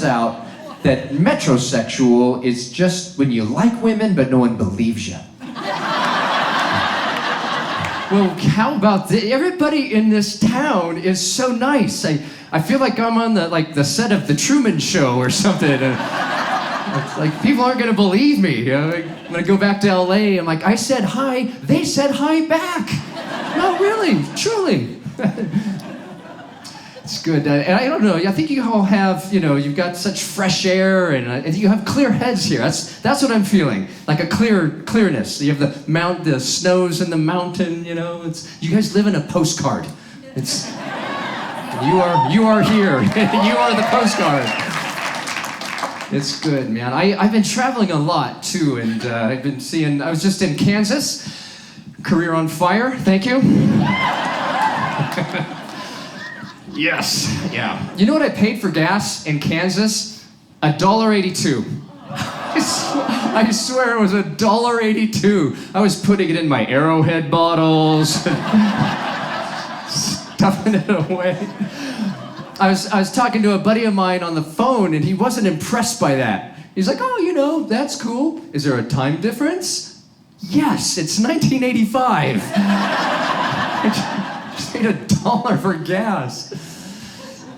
Turns out that Metrosexual is just when you like women but no one believes you. Well, how about this? Everybody in this town is so nice. I feel like I'm on the set of the Truman Show or something. It's like people aren't gonna believe me. I'm gonna go back to LA. I'm like, I said hi, they said hi back. No, really, truly. It's good. And I don't know. I think you all have, you've got such fresh air, and you have clear heads here. That's what I'm feeling. Like a clearness. You have the snows in the mountain. You guys live in a postcard. It's you are here. You are the postcard. It's good, man. I've been traveling a lot too, and I've been seeing. I was just in Kansas. Career on fire. Thank you. Yes, yeah. You know what I paid for gas in Kansas? $1.82. I swear it was $1.82. I was putting it in my Arrowhead bottles, stuffing it away. I was talking to a buddy of mine on the phone, and he wasn't impressed by that. He's like, oh, that's cool. Is there a time difference? Yes, it's 1985. Just paid $1 for gas.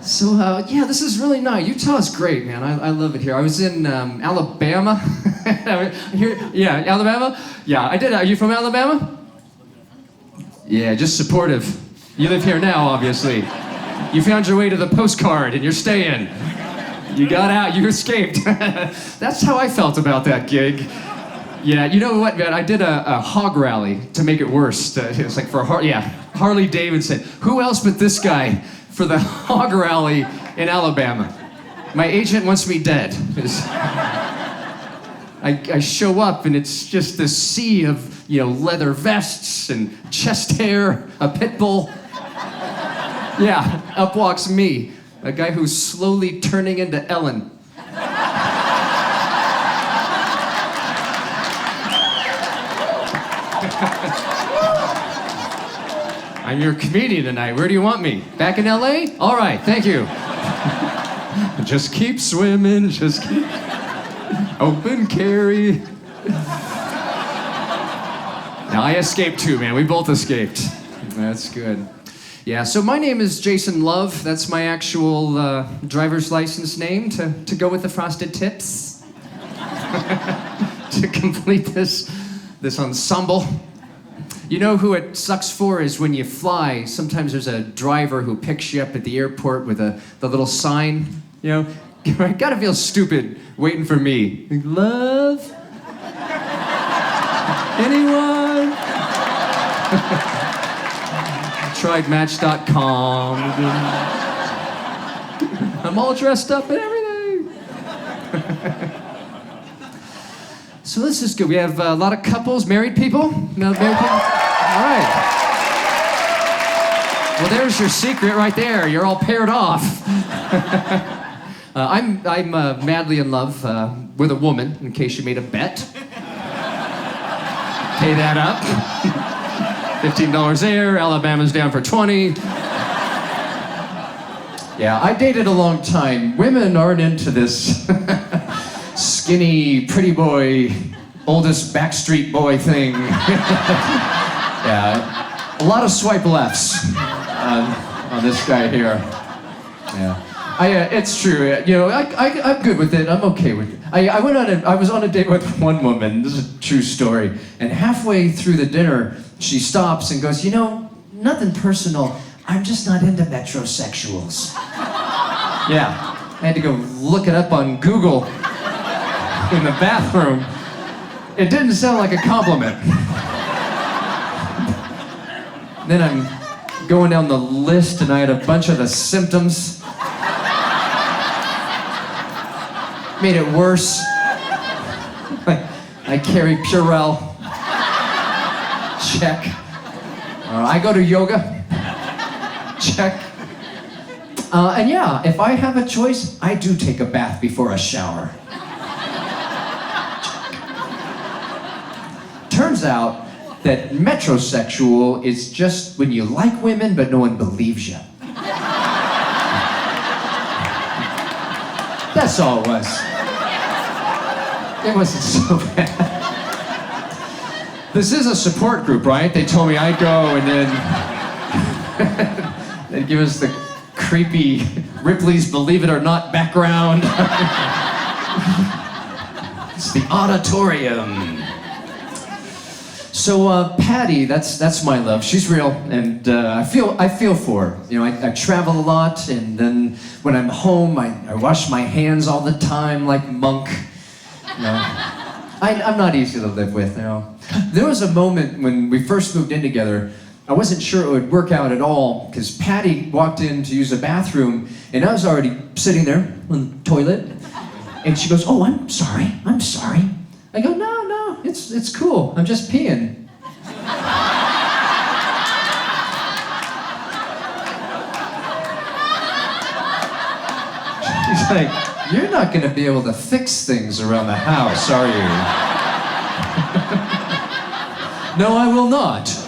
So, this is really nice. Utah is great, man. I love it here. I was in Alabama. Alabama? Yeah, I did. Are you from Alabama? Yeah, just supportive. You live here now, obviously. You found your way to the postcard, and you're staying. You got out. You escaped. That's how I felt about that gig. Yeah, you know what, man? I did a Hog Rally to make it worse. It was like for Harley Davidson. Who else but this guy for the Hog Rally in Alabama? My agent wants me dead. I show up and it's just this sea of leather vests and chest hair, a pit bull. Yeah, up walks me, a guy who's slowly turning into Ellen. I'm your comedian tonight. Where do you want me? Back in LA? All right, thank you. Just keep swimming, just keep... Open carry. Now, I escaped too, man. We both escaped. That's good. Yeah, so my name is Jason Love. That's my actual driver's license name to go with the frosted tips. To complete this ensemble. You know who it sucks for is when you fly, sometimes there's a driver who picks you up at the airport with the little sign, I gotta feel stupid waiting for me. Love? Anyone? Tried Match.com. I'm all dressed up and everything. So this is good. We have a lot of couples, married people. No married people? All right. Well, there's your secret right there. You're all paired off. I'm madly in love with a woman, in case you made a bet. Pay that up. $15 there. Alabama's down for 20. Yeah, I dated a long time. Women aren't into this skinny, pretty boy, oldest Backstreet Boy thing. Yeah, a lot of swipe lefts on this guy here. Yeah. It's true. I'm good with it. I'm okay with it. I was on a date with one woman. This is a true story. And halfway through the dinner, she stops and goes, nothing personal. I'm just not into metrosexuals. Yeah. I had to go look it up on Google in the bathroom. It didn't sound like a compliment. Then I'm going down the list and I had a bunch of the symptoms. Made it worse. I carry Purell. Check. I go to yoga. Check. And yeah, if I have a choice, I do take a bath before a shower. Turns out that metrosexual is just when you like women but no one believes you. That's all it was. It wasn't so bad. This is a support group, right? They told me I'd go and then they'd give us the creepy Ripley's Believe It or Not background. It's the auditorium. So Patty, that's my love. She's real, and I feel for her. You know, I travel a lot, and then when I'm home, I wash my hands all the time like Monk. You know, I'm not easy to live with. You know, there was a moment when we first moved in together. I wasn't sure it would work out at all because Patty walked in to use the bathroom, and I was already sitting there on the toilet, and she goes, "Oh, I'm sorry. I go, no, it's cool. I'm just peeing." She's like, "You're not going to be able to fix things around the house, are you?" "No, I will not."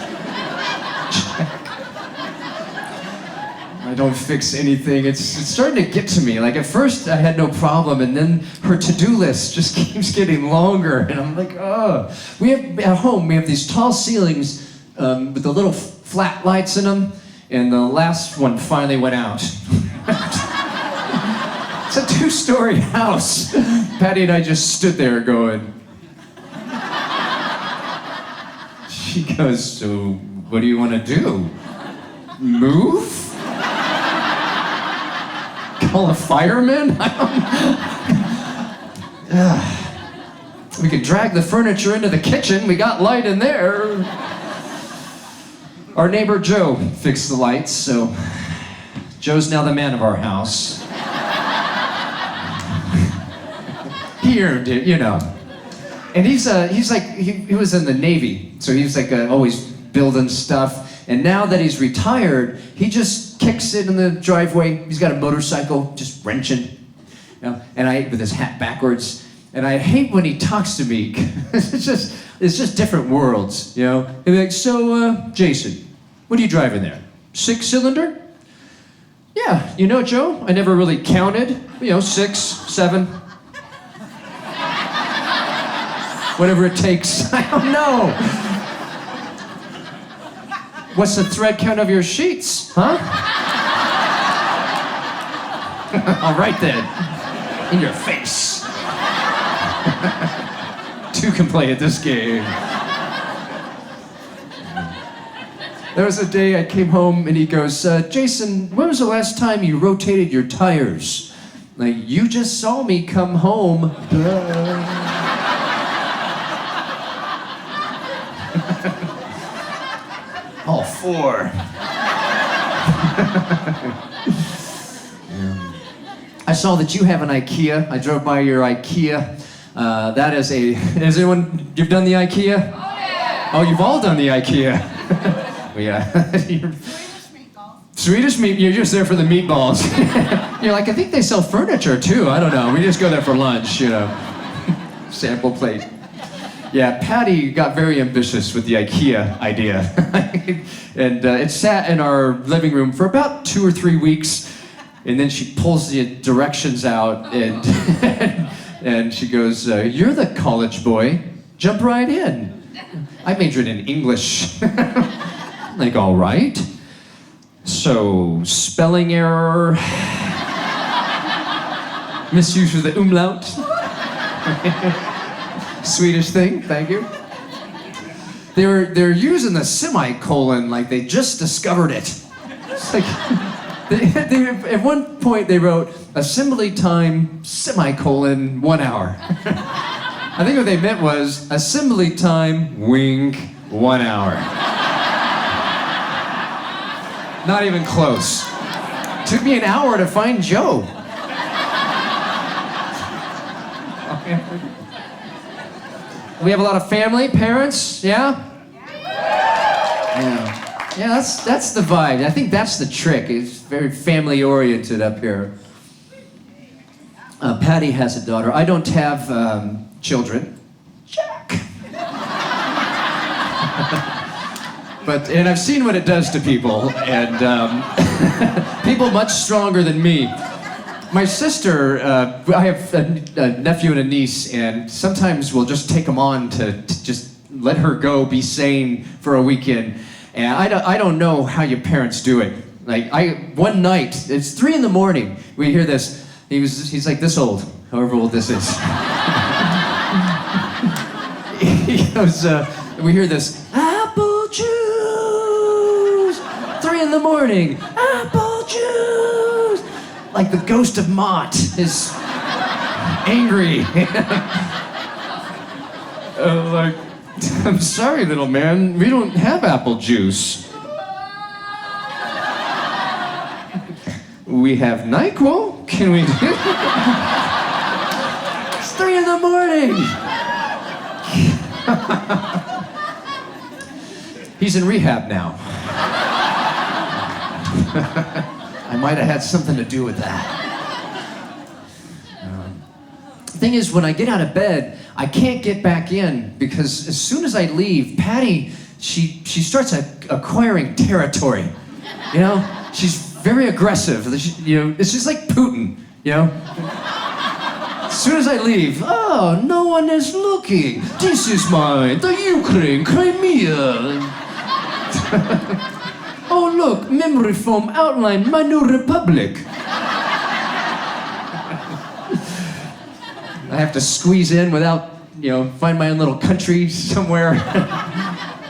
I don't fix anything. It's starting to get to me. Like at first I had no problem, and then her to-do list just keeps getting longer, and I'm like, oh. At home we have these tall ceilings with the little flat lights in them, and the last one finally went out. It's a 2-story house. Patty and I just stood there going. She goes, "So what do you want to do? Move? Call a fireman?" We could drag the furniture into the kitchen. We got light in there. Our neighbor Joe fixed the lights, so Joe's now the man of our house. He earned it, you know. And he was in the Navy, so he was like always building stuff. And now that he's retired, he just kicks it in the driveway. He's got a motorcycle, just wrenching, you know, and with his hat backwards. And I hate when he talks to me. it's just different worlds, you know. He'll be like, "So, Jason, what are you driving there? 6-cylinder? Yeah, you know, Joe, I never really counted. You know, 6, 7. Whatever it takes. I don't know. What's the thread count of your sheets, huh?" All right then. In your face. 2 can play at this game. There was a day I came home and he goes, "Jason, when was the last time you rotated your tires?" Like, "You just saw me come home." All 4. I saw that you have an IKEA. I drove by your IKEA. Has anyone, you've done the IKEA? Oh, yeah. Oh, you've all done the IKEA. Well, yeah. Swedish meat, you're just there for the meatballs. You're like, I think they sell furniture too. I don't know. We just go there for lunch, you know. Sample plate. Yeah, Patty got very ambitious with the IKEA idea. And it sat in our living room for about 2 or 3 weeks. And then she pulls the directions out and and she goes, "You're the college boy. Jump right in." I majored in English. Like, all right. So, spelling error. Misuse of the umlaut. Swedish thing, thank you. They're using the semicolon like they just discovered it. It's like, at one point they wrote assembly time semicolon 1 hour. I think what they meant was assembly time wink 1 hour. Not even close. Took me an hour to find Joe. We have a lot of family, parents, yeah? Yeah. Yeah, that's the vibe. I think that's the trick. It's very family oriented up here. Patty has a daughter. I don't have children. Jack. And I've seen what it does to people, and people much stronger than me. My sister, I have a nephew and a niece, and sometimes we'll just take them on to just let her go, be sane for a weekend. And I don't know how your parents do it. Like, one night, it's 3 a.m, we hear this. He's like this old, however old this is. He goes, we hear this, apple juice, 3 a.m, apple juice. Like the ghost of Moote is angry. Like, I'm sorry, little man, we don't have apple juice. We have NyQuil? Can we do it? It's 3 a.m. He's in rehab now. I might have had something to do with that. The thing is, when I get out of bed, I can't get back in because as soon as I leave, Patty, she starts acquiring territory. You know, she's very aggressive. You know, it's just like Putin. You know. As soon as I leave, oh, no one is looking. This is mine, the Ukraine, Crimea. Oh, look, memory foam outline my new republic. I have to squeeze in without, find my own little country somewhere.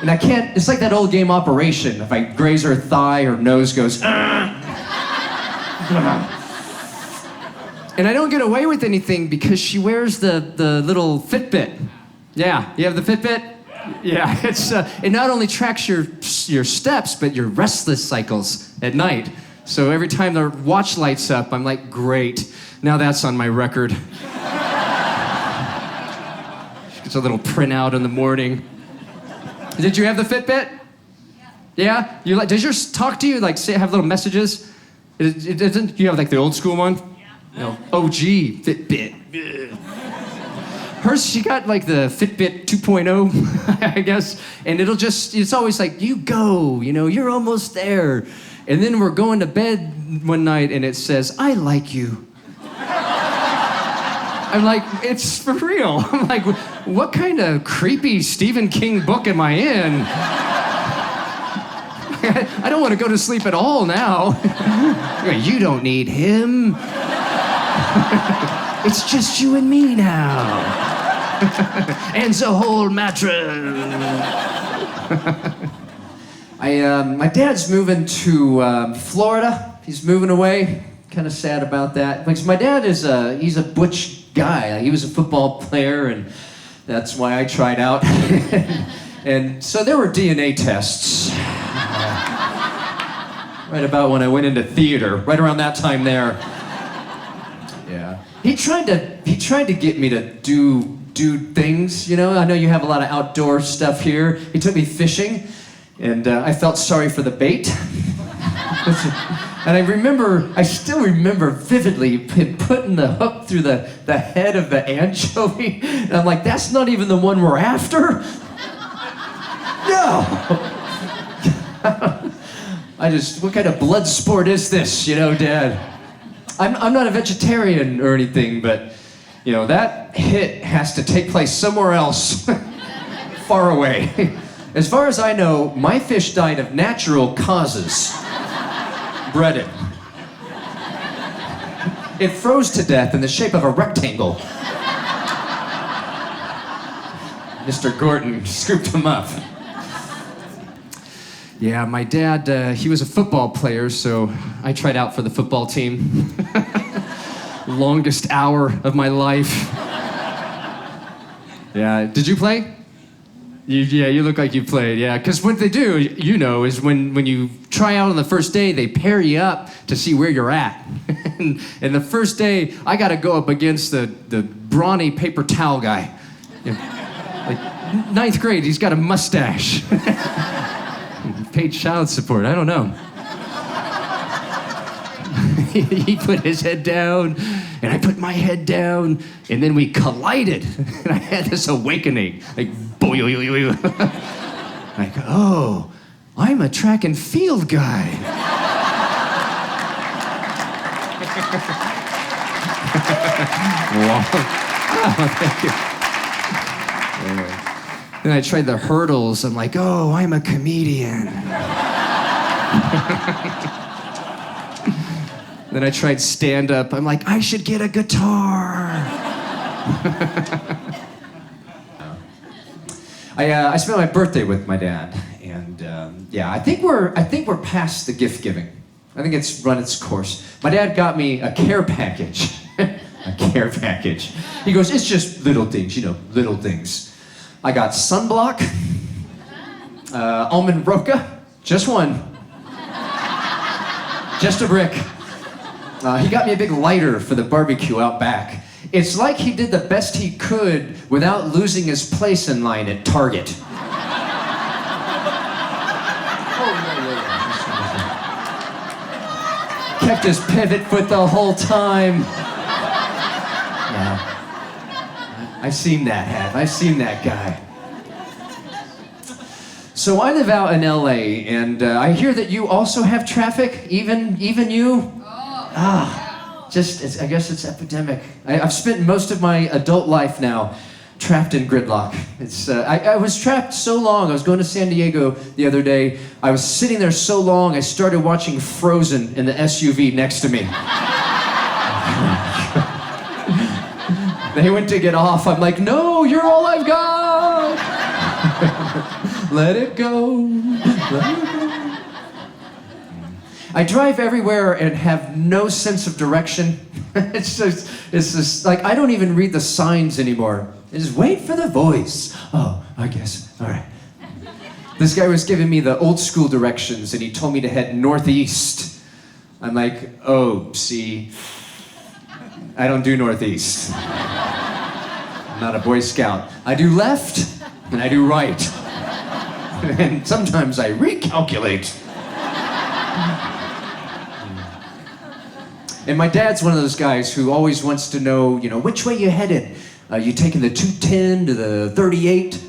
And I can't, it's like that old game Operation. If I graze her thigh, her nose goes, And I don't get away with anything because she wears the little Fitbit. Yeah, you have the Fitbit? Yeah, it not only tracks your steps, but your restless cycles at night. So every time the watch lights up, I'm like, great, now that's on my record. She gets a little printout in the morning. Did you have the Fitbit? Yeah? Does yours talk to you, like have little messages? It doesn't, you have like the old school one? Yeah. OG Fitbit. Hers, she got like the Fitbit 2.0, I guess, and it's always like, you go, you're almost there. And then we're going to bed one night and it says, I like you. I'm like, it's for real. I'm like, what kind of creepy Stephen King book am I in? I don't want to go to sleep at all now. You don't need him. It's just you and me now. And the whole mattress. My dad's moving to Florida. He's moving away. Kind of sad about that. Because my dad he's a butch guy. He was a football player, and that's why I tried out. And so there were DNA tests. Right about when I went into theater, right around that time there. Yeah. He tried to get me to do things, I know you have a lot of outdoor stuff here. He took me fishing, and I felt sorry for the bait. And I still remember vividly him putting the hook through the head of the anchovy. And I'm like, that's not even the one we're after? No! What kind of blood sport is this, Dad? I'm not a vegetarian or anything, but, that hit has to take place somewhere else, far away. As far as I know, my fish died of natural causes. Breaded. It froze to death in the shape of a rectangle. Mr. Gordon scooped him up. Yeah, my dad, he was a football player, so I tried out for the football team. Longest hour of my life. Yeah, did you play? You look like you played, yeah. Because what they do, is when you try out on the first day, they pair you up to see where you're at. And the first day, I got to go up against the brawny paper towel guy. Like, 9th grade, he's got a mustache. Paid child support, I don't know. He put his head down, and I put my head down, and then we collided. And I had this awakening, like, boy, like, oh, I'm a track and field guy. Thank you. Then I tried the hurdles. I'm like, oh, I'm a comedian. Then I tried stand-up. I'm like, I should get a guitar. I spent my birthday with my dad, and yeah, I think we're past the gift giving. I think it's run its course. My dad got me a care package. A care package. He goes, it's just little things, little things. I got sunblock, almond roca, just one. Just a brick. He got me a big lighter for the barbecue out back. It's like he did the best he could without losing his place in line at Target. Kept his pivot foot the whole time. Yeah. I've seen that, I've seen that guy. So I live out in LA, and I hear that you also have traffic, even you? I guess it's epidemic. I've spent most of my adult life now trapped in gridlock. I was trapped so long. I was going to San Diego the other day. I was sitting there so long, I started watching Frozen in the SUV next to me. They went to get off. I'm like, no, you're all I've got. Let it go. Let it go. I drive everywhere and have no sense of direction. It's just like, I don't even read the signs anymore. I just wait for the voice. Oh, I guess, all right. This guy was giving me the old school directions, and he told me to head northeast. I'm like, oh, see, I don't do northeast. I'm not a Boy Scout. I do left, and I do right. And sometimes I recalculate. And my dad's one of those guys who always wants to know, which way you headed? You taking the 210 to the 38?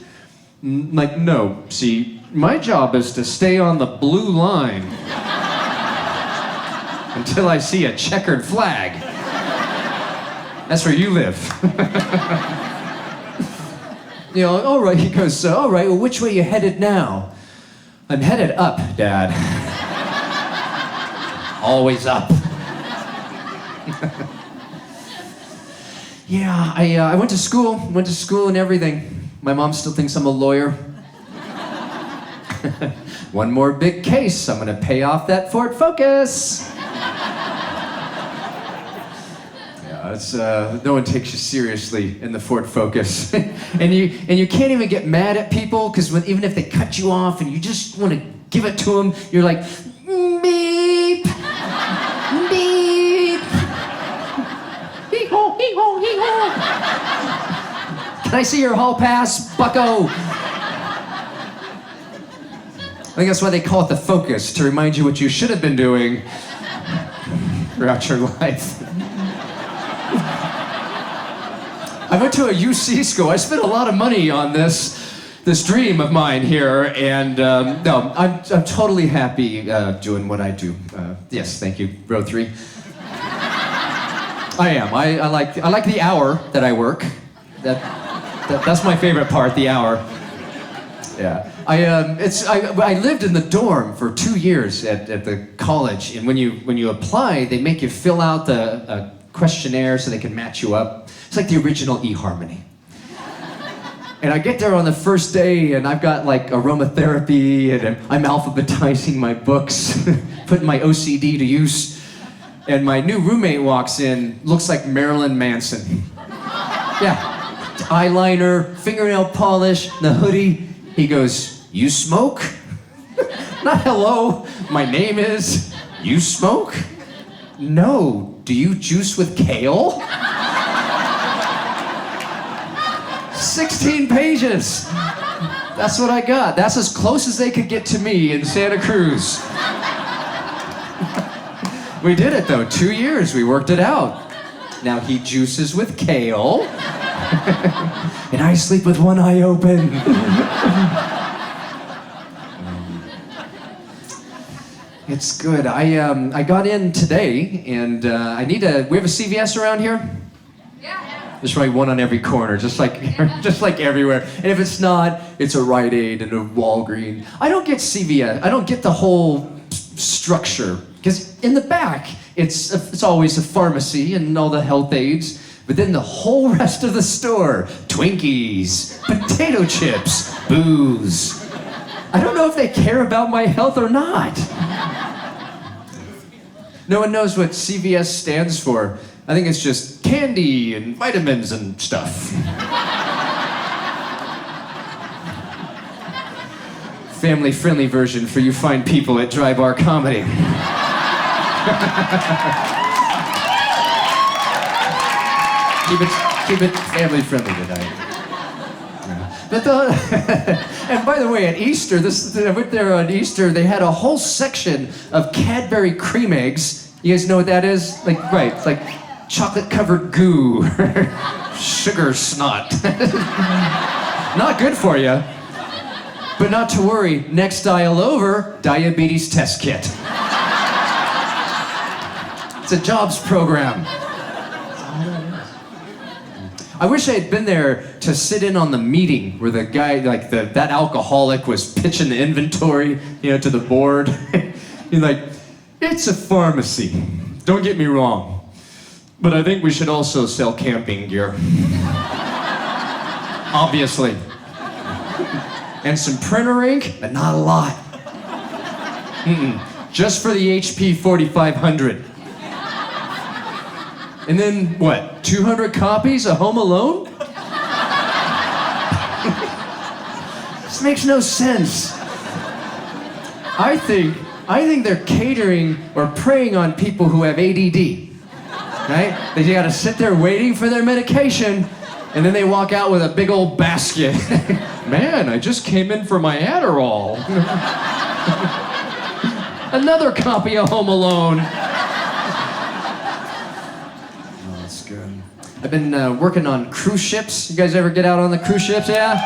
Like, no. See, my job is to stay on the blue line until I see a checkered flag. That's where you live. All right, he goes, all right, well, which way you headed now? I'm headed up, Dad. Always up. Yeah, I went to school and everything. My mom still thinks I'm a lawyer. One more big case, I'm gonna pay off that Ford Focus. Yeah, no one takes you seriously in the Ford Focus. and you can't even get mad at people, because even if they cut you off and you just want to give it to them, you're like, beep, beep. Hee-haw, hee-haw, hee-haw. Can I see your hall pass, bucko? I think that's why they call it the Focus, to remind you what you should have been doing throughout your life. I went to a UC school. I spent a lot of money on this dream of mine here, and no, I'm totally happy doing what I do. Yes, thank you, row 3. I am. I like the hour that I work. That's my favorite part, the hour. Yeah. I lived in the dorm for 2 years at the college, and when you apply, they make you fill out the questionnaire so they can match you up. It's like the original eHarmony. And I get there on the first day, and I've got like aromatherapy, and I'm alphabetizing my books, putting my OCD to use. And my new roommate walks in, looks like Marilyn Manson. Yeah, eyeliner, fingernail polish, the hoodie. He goes, "You smoke?" Not hello, my name is. You smoke? No. Do you juice with kale? 16 pages. That's what I got. That's as close as they could get to me in Santa Cruz. We did it though, 2 years, we worked it out. Now he juices with kale, and I sleep with one eye open. It's good. I got in today, and I need a. We have a CVS around here. Yeah. There's probably one on every corner, just like just like everywhere. And if it's not, it's a Rite Aid and a Walgreens. I don't get CVS. I don't get the whole structure because in the back, it's always a pharmacy and all the health aids. But then the whole rest of the store, Twinkies, potato chips, booze. I don't know if they care about my health or not. No one knows what CVS stands for. I think it's just candy and vitamins and stuff. Family-friendly version for you fine people at Dry Bar Comedy. Keep it family-friendly tonight. But and by the way, at Easter, I went there on Easter, they had a whole section of Cadbury cream eggs. You guys know what that is? Right, it's like chocolate-covered goo, sugar snot. Not good for you. But not to worry, next aisle over, diabetes test kit. It's a jobs program. I wish I had been there to sit in on the meeting where the guy, that alcoholic was pitching the inventory, to the board. He's like, it's a pharmacy. Don't get me wrong. But I think we should also sell camping gear. Obviously. And some printer ink, but not a lot. Just for the HP 4500. And then, what, 200 copies of Home Alone? This makes no sense. I think they're catering or preying on people who have ADD, right? They gotta sit there waiting for their medication, and then they walk out with a big old basket. Man, I just came in for my Adderall. Another copy of Home Alone. I've been working on cruise ships. You guys ever get out on the cruise ships? Yeah?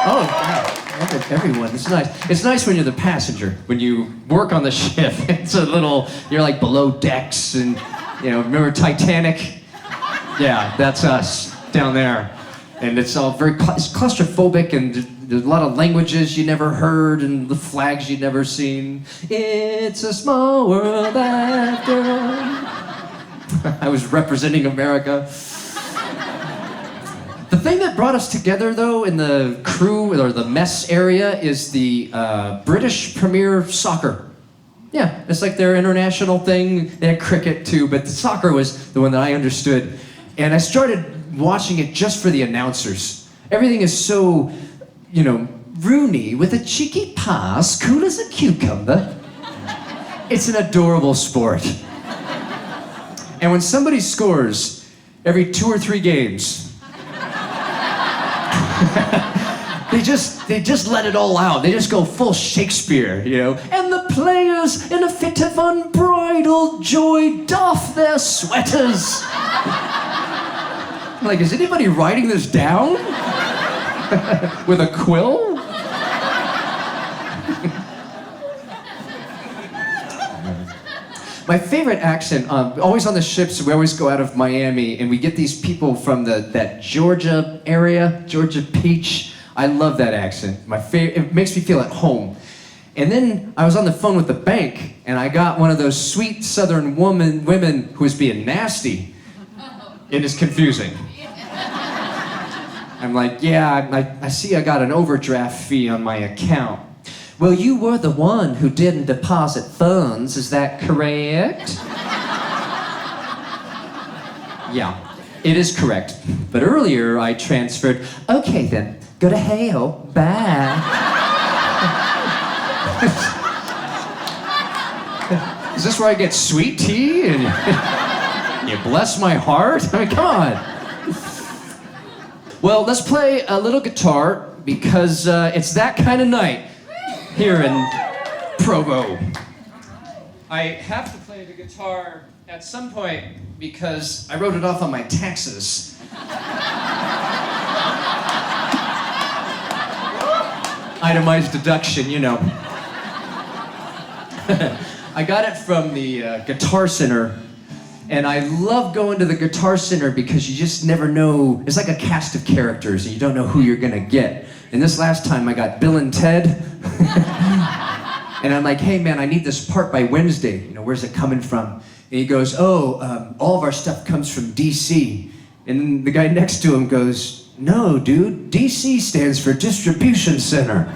Oh, yeah. Everyone. It's nice. It's nice when you're the passenger. When you work on the ship, it's a little, you're like below decks and, remember Titanic? Yeah, that's us down there. And it's all it's claustrophobic and there's a lot of languages you never heard and the flags you'd never seen. It's a small world after all. I was representing America. The thing that brought us together, though, in the crew or the mess area is the British Premier Soccer. Yeah, it's like their international thing. They had cricket, too, but the soccer was the one that I understood. And I started watching it just for the announcers. Everything is so, Rooney with a cheeky pass, cool as a cucumber. It's an adorable sport. And when somebody scores every 2 or 3 games, they just let it all out. They just go full Shakespeare, And the players in a fit of unbridled joy doff their sweaters. Like, is anybody writing this down? With a quill? My favorite accent, always on the ships, we always go out of Miami, and we get these people from that Georgia area, Georgia Peach. I love that accent. It makes me feel at home. And then I was on the phone with the bank, and I got one of those sweet Southern women who was being nasty. It is confusing. I'm like, yeah, I see I got an overdraft fee on my account. Well, you were the one who didn't deposit funds, is that correct? Yeah, it is correct. But earlier I transferred, okay then, go to hell, bye. Is this where I get sweet tea and you bless my heart? I mean, come on. Well, let's play a little guitar because it's that kind of night. Here in Provo. I have to play the guitar at some point because I wrote it off on my taxes. Itemized deduction, I got it from the Guitar Center, and I love going to the Guitar Center because you just never know. It's like a cast of characters, and you don't know who you're gonna get. And this last time I got Bill and Ted, and I'm like, hey man, I need this part by Wednesday. You know, where's it coming from? And he goes, all of our stuff comes from DC. And then the guy next to him goes, no, dude, DC stands for Distribution Center.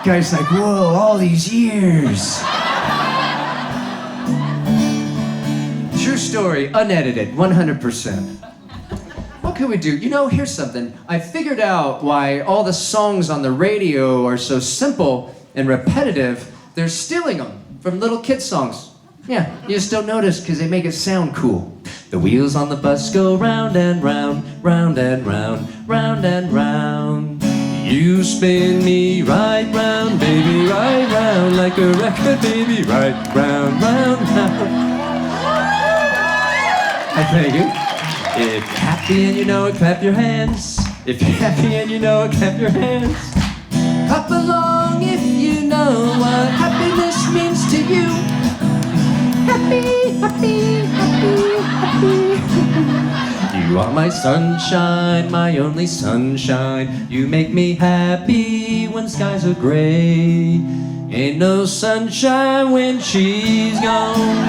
Guy's like, whoa, all these years. True story, unedited, 100%. What can we do? You know, here's something. I figured out why all the songs on the radio are so simple and repetitive. They're stealing them from little kid songs. Yeah, you just don't notice because they make it sound cool. The wheels on the bus go round and round, round and round, round and round. You spin me right round, baby, right round, like a record, baby, right round, round, round. I thank you. If you're happy and you know it, clap your hands. If you're happy and you know it, clap your hands. Clap along if you know what happiness means to you. Happy, happy, happy, happy. You are my sunshine, my only sunshine. You make me happy when skies are gray. Ain't no sunshine when she's gone.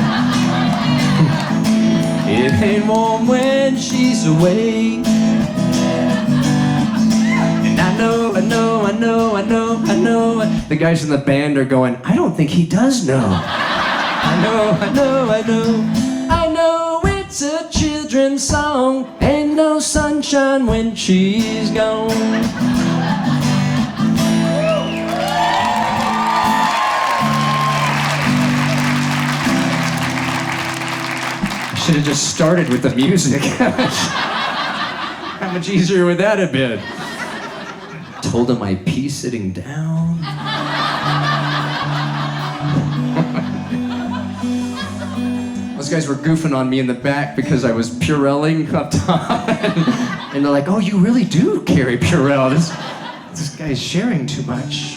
It ain't warm when she's away. And I know. The guys in the band are going, I don't think he does know. I know it's a children's song. Ain't no sunshine when she's gone. Should have just started with the music. How much easier would that have been? Told him I'd pee sitting down. Those guys were goofing on me in the back because I was Purelling up top. And they're like, oh, you really do carry Purell. This guy's sharing too much.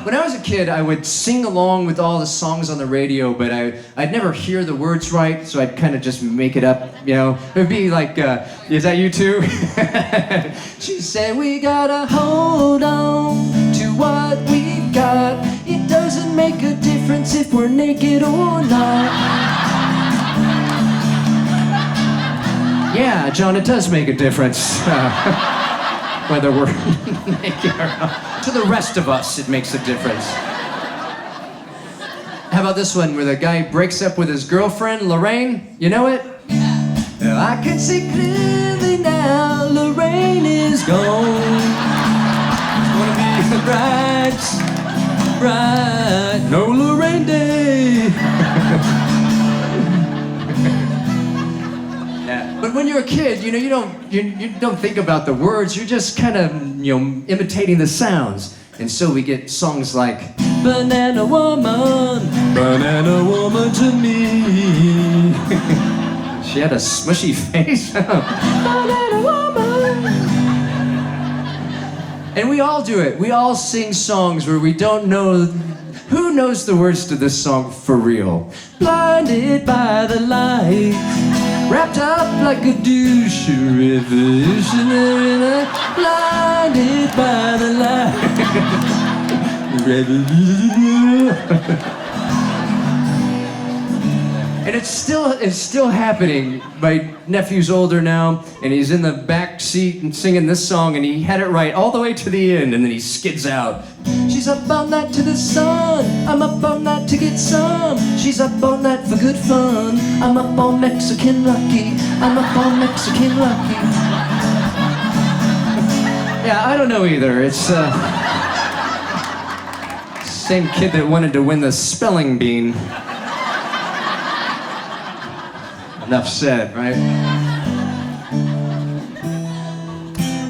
When I was a kid, I would sing along with all the songs on the radio, but I'd never hear the words right, so I'd kind of just make it up, you know. It would be like, is that you too? She said, we gotta hold on to what we've got. It doesn't make a difference if we're naked or not. Yeah, John, it does make a difference. Whether we're naked or not. To the rest of us, it makes a difference. How about this one, where the guy breaks up with his girlfriend, Lorraine? You know it? Yeah. I can see clearly now, Lorraine is gone. Wanna be bright, no Lorraine Day. But when you're a kid, you know, you don't think about the words. You're just kind of, you know, imitating the sounds. And so we get songs like Banana Woman to me. She had a smushy face. Banana Woman. And we all do it. We all sing songs where we don't know. Who knows the words to this song for real? Blinded by the light, wrapped up like a douche, revolutionary light, blinded by the light. And it's still happening. My nephew's older now, and he's in the back seat and singing this song, and he had it right all the way to the end, and then he skids out. She's up all night to the sun, I'm up all night to get some. She's up all night for good fun, I'm up all Mexican lucky, I'm up all Mexican lucky. Yeah, I don't know either. It's same kid that wanted to win the spelling bee. Enough said, right?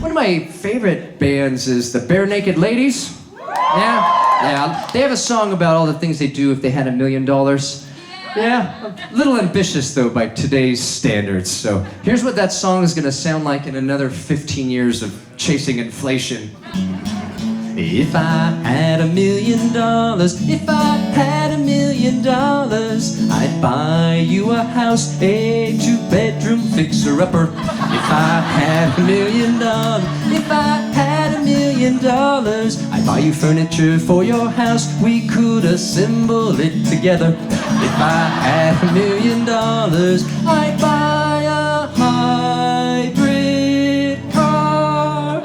One of my favorite bands is the Bare Naked Ladies. Yeah. They have a song about all the things they do if they had $1 million. Yeah, a little ambitious though by today's standards. So here's what that song is gonna sound like in another 15 years of chasing inflation. If I had $1 million, if I had $1 million, I'd buy you a house, a 2-bedroom fixer-upper. If I had $1 million, if I had $1 million, I'd buy you furniture for your house, we could assemble it together. If I had $1 million, I'd buy a hybrid car.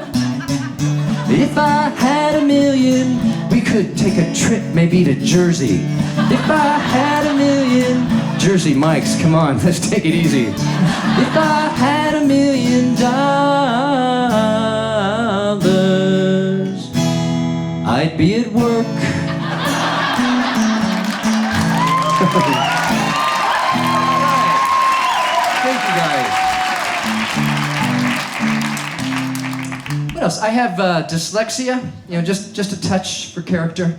If I had $1 million, we could take a trip maybe to Jersey. If I had $1 million, Jersey Mikes, come on, let's take it easy. If I had $1 million, I'd be at work. Thank you guys. What else? I have dyslexia, just a touch for character,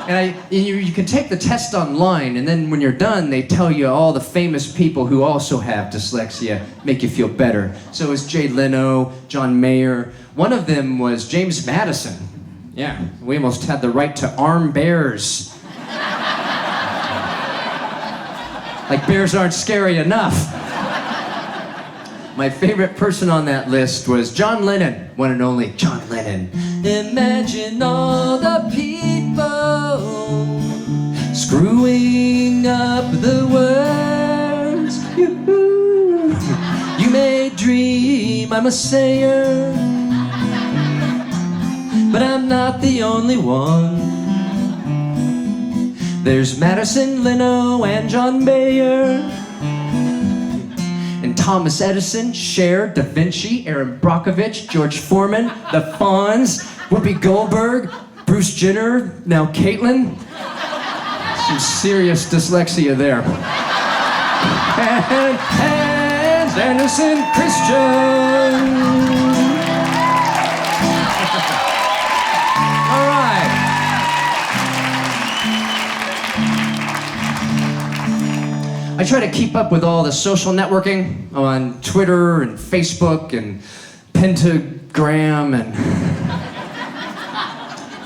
And you can take the test online, and then when you're done, they tell you all the famous people who also have dyslexia, make you feel better. So it's Jay Leno, John Mayer. One of them was James Madison. Yeah, we almost had the right to arm bears. Like bears aren't scary enough. My favorite person on that list was John Lennon, one and only John Lennon. Imagine all the people screwing up the words. You may dream I'm a sayer, but I'm not the only one. There's Madison, Leno, and John Mayer, and Thomas Edison, Cher, Da Vinci, Aaron Brockovich, George Foreman, the Fonz, Whoopi Goldberg, Bruce Jenner, now Caitlyn. Some serious dyslexia there. And Hans Anderson Christian. All right. I try to keep up with all the social networking on Twitter and Facebook and Pentagram and...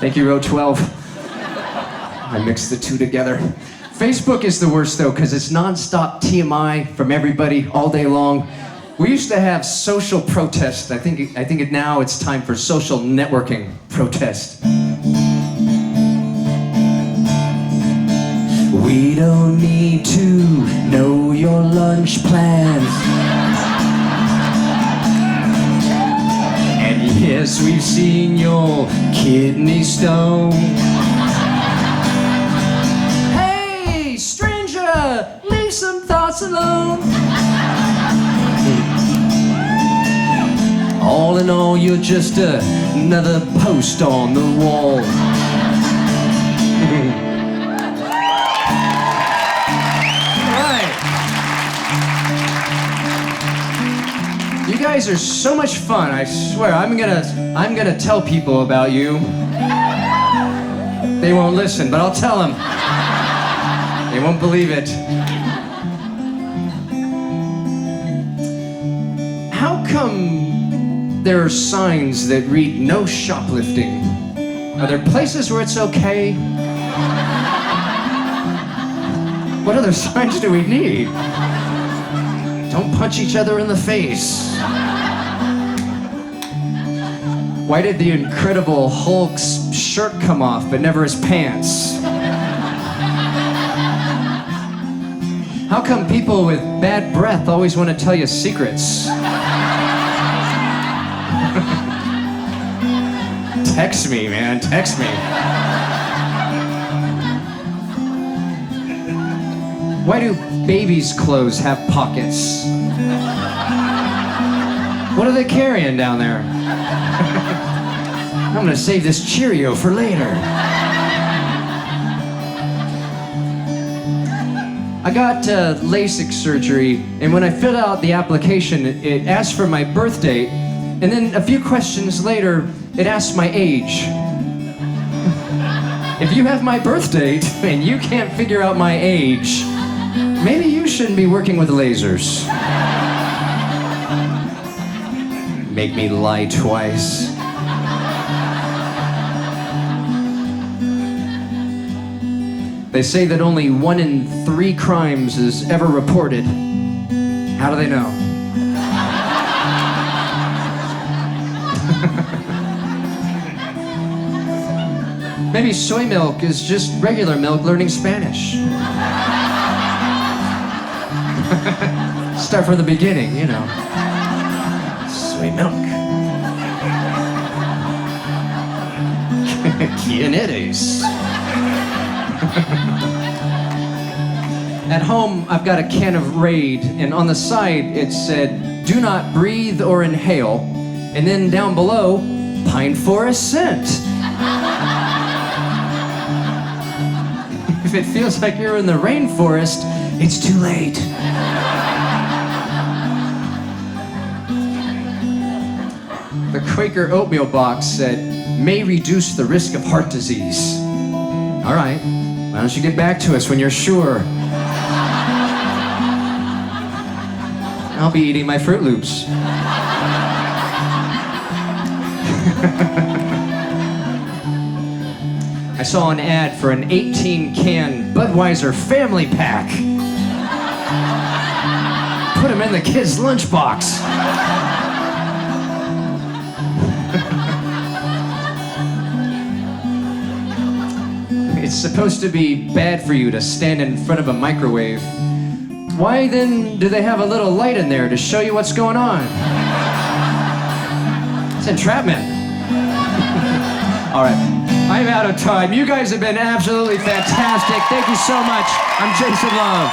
Thank you, row 12. I mixed the two together. Facebook is the worst though, because it's nonstop TMI from everybody all day long. We used to have social protest. I think now it's time for social networking protest. We don't need to know your lunch plans. And yes, we've seen your kidney stone. Hey, stranger, leave some thoughts alone. All in all, you're just another post on the wall. You guys are so much fun, I swear. I'm gonna tell people about you. They won't listen, but I'll tell them. They won't believe it. How come there are signs that read no shoplifting? Are there places where it's okay? What other signs do we need? Don't punch each other in the face. Why did the Incredible Hulk's shirt come off, but never his pants? How come people with bad breath always want to tell you secrets? Text me, man, text me. Why do babies' clothes have pockets? What are they carrying down there? I'm gonna save this Cheerio for later. I got LASIK surgery, and when I filled out the application, it asked for my birth date, and then a few questions later, it asked my age. If you have my birth date and you can't figure out my age, maybe you shouldn't be working with lasers. Make me lie twice. They say that only 1 in 3 crimes is ever reported. How do they know? Maybe soy milk is just regular milk learning Spanish. Start from the beginning, you know. Soy milk. ¿Quién eres? At home, I've got a can of Raid, and on the side it said, "Do not breathe or inhale," and then down below, "Pine forest scent." If it feels like you're in the rainforest, it's too late. The Quaker oatmeal box said, "May reduce the risk of heart disease." All right, why don't you get back to us when you're sure? I'll be eating my Fruit Loops. I saw an ad for an 18-can Budweiser family pack. Put them in the kids' lunchbox. It's supposed to be bad for you to stand in front of a microwave. Why then do they have a little light in there to show you what's going on? It's entrapment. All right, I'm out of time. You guys have been absolutely fantastic. Thank you so much. I'm Jason Love.